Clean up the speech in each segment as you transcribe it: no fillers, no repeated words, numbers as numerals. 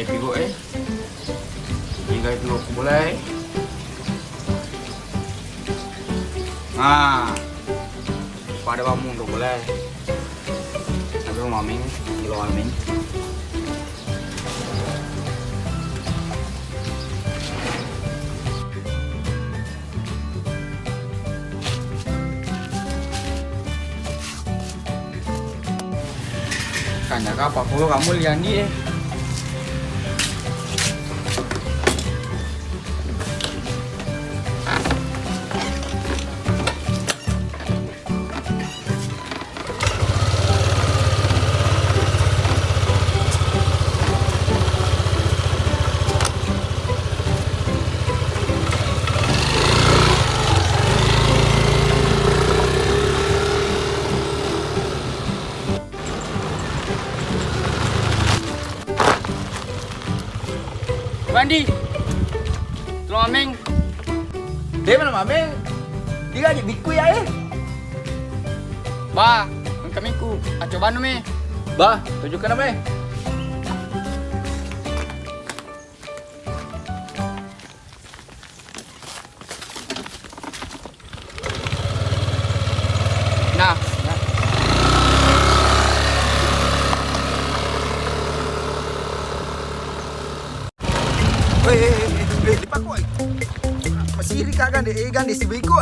pigo Igay pigo ko mulai. Nah, pada kamu untuk mulai. Tapi maming, kilo maming. Kanya apa puluh kamu lihat nih Bandi, tolong ameng. Dia mana mameng? Dia aja biku ya Bah, kamiku, coba me. Bah, tunjukkan apa Nah, Pak koi. Masih iri kagak deh, gandhi si biku.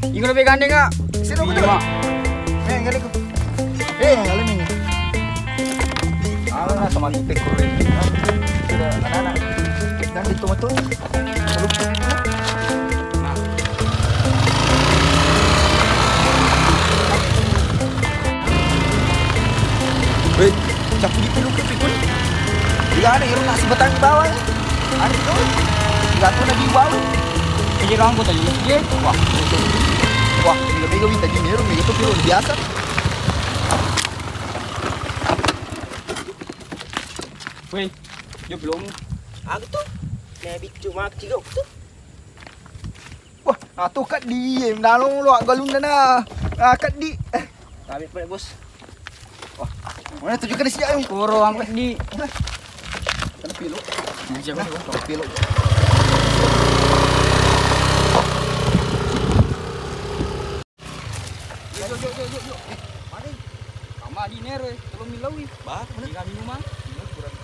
Iku lebih gandeng kak. Sino ko Iya, to? Mak. Gandhi ko. Alam ini. Ah, sama kita kurang. Sudah anak-anak. Gandhi tomato. Nah, Weh, capu di peluk ke pikul. Dia ada yang nasi batang di bawah. Ada itu. Gato na di bawah. ini rambut tadi. Iya. Wah, lebih gak minta dinero, nih itu film biasa. Weh, dia belum. Aku tuh, nebik cuma kecil tuh. Wah, atuh kat di, nalong lo galung na. Kat di. Kami pernah bos. Wah, mana tunjukkan di sini. Koro angkat di. Kan pilo. Siapa? Kan pilo. Yuk. Mari. Kama di nero, tolong milawi. Bah, mana? Jika minuman. Kurang.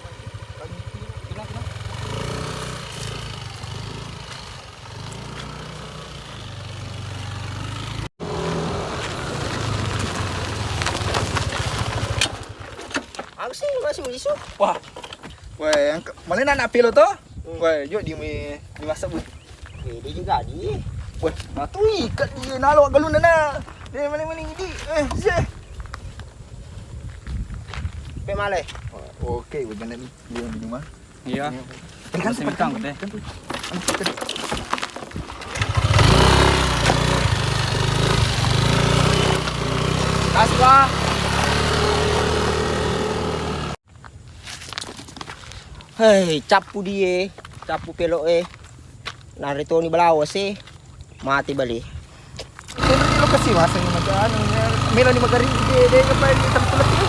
Kenapa? Aku sih masih isu. Wah. Wah, yang mana anak pilo tuh? Wah, yuk di masak bu. Dia juga di. Wah, atuh ikat di nalo galung na. Dia mana di. Sih. Pe male. Oke, benar nih. Dia di rumah. Iya. Kan Semitang teh. Kasih lah. Hei, capu dia, capu pelok Narito ni balawas mati balik. Ini lokasi masa ni macam Mila ni magari dia kapal di tempat tu.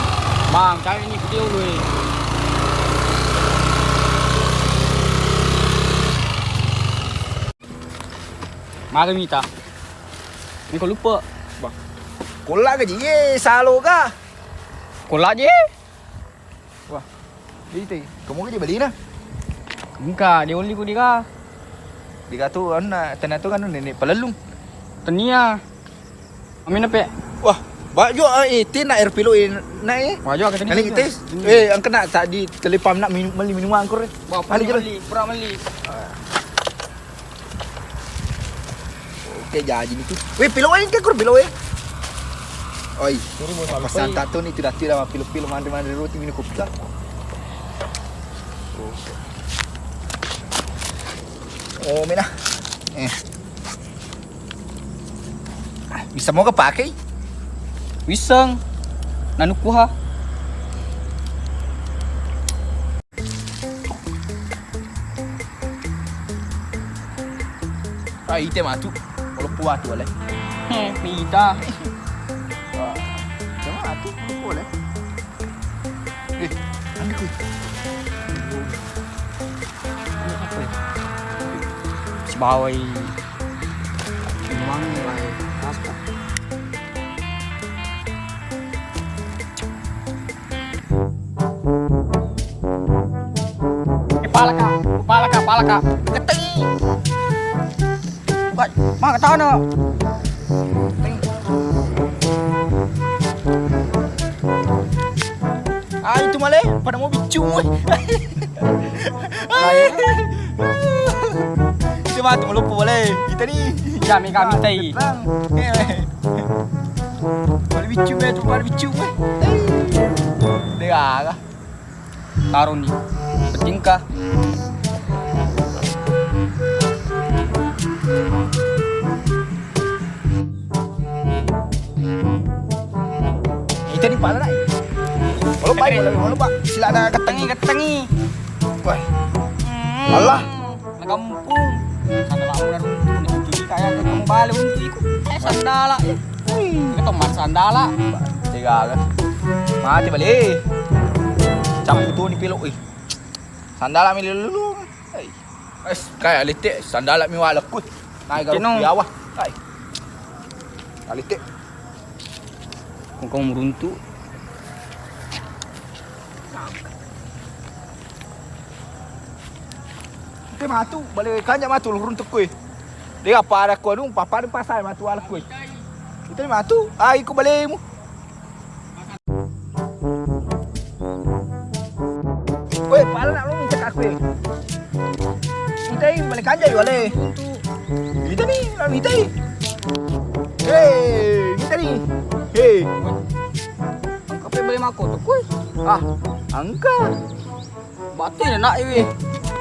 Bang, cari ni video lu. Mari minta. Ni kau lupa. Bang. Kolak ke je, salo ka. Kolak je. Wah. Jadi kamu ke je balik na. Enggak, dia only ku dia. Dia tu tanah tu kan nenek pelalung. Tenia. Amin apa? Wah, baju tin nak air pilo na Wajah kata ni. Kali kita ang kena tadi telepam nak minum angkur. Beli, pura beli. Okey jadi ni tu. Weh pilo ke kur pilo Oi, pesan tato ni tidak tidak pilo mandi roti minum kopi lah. Oh, mina. Bisa mau kepake? Wisang. Nanukuha. Ite matu. Kalau puas tu boleh. Pita. Cuma matu boleh. Anda kuy. bawai memang baik apa palaka keteng buat mak kata nak Itu malah pada mau bicu. Itu mah tu lupa boleh. Kita ni kami tai pada bicu tu pada bicu. Dengar. taruh ni penting kah Kita ni pala nak. Kalau baik kalau pak sila ada ketengi Wah. Allah. na kampung sandala mo na rin kaya ka kembali untuk ikut sandala ito teman sandala Tiga kan. Mati balik. Campur tu ni pelok Sandala mi lulu. Kaya litik sandala mi wala kut. Naik garu Kino. di awah. Kai. Litik. kung kau meruntuk Kita matu balik kanjak matu lurun tu kuih. Dia apa ada kau dong papa ada pasal matu ala kuih. Kita ni matu. Ikut balik mu. Weh, pala nak lu cakap kuih. Kita ni balik kanjak boleh. Kita ni lalu kita ni. Kita ni. kau boleh beli mako tu kuy Angka. batu ni nak iwi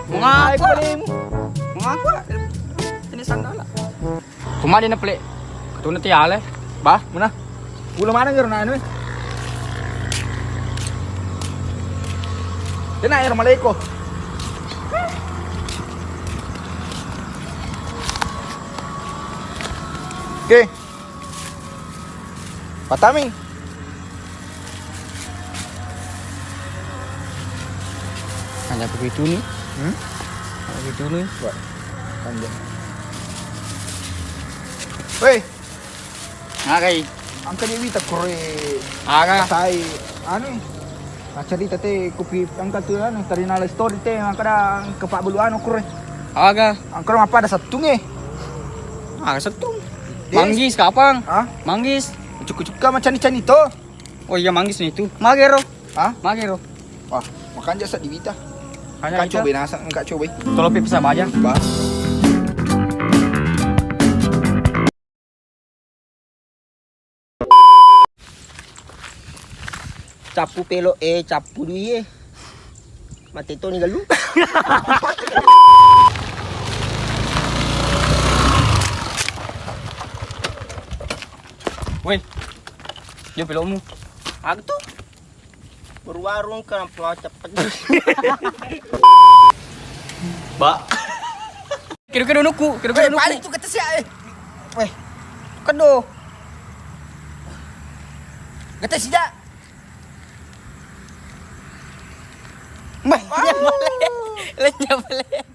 Ikut mengaku balik mu. mengaku ini sandala kumali na pelik ketuna tiale Bah, mana? Gula mana ngeru na anu? Dia nak air Malayko. Okey. Patami. hanya begitu ni begitu ni Panjang. Weh, ngakai angka dia wita kore. aga Sai anu. Cerita teh kopi angka tu anu terina story teh angka kepak bulu anu kore. aga Angka apa ada satu nge. aga setung Des. manggis kapang Ah, manggis cukup-cukup macam ni to. oh iya manggis ni tu magero Ah, magero wah, makan jasa di Vita. hanya Kan coba nasa, enggak coba. tolong pip sama aja Bah. Capu pelok capu dia. Mati tu ni galu. weh dia pelokmu Aku tu berwarung kan pelau cepet. Ba. kira-kira nuku kira-kira nuku Balik tu kata siap Weh. Kendo. Kata siap. Meh, lenyap balik.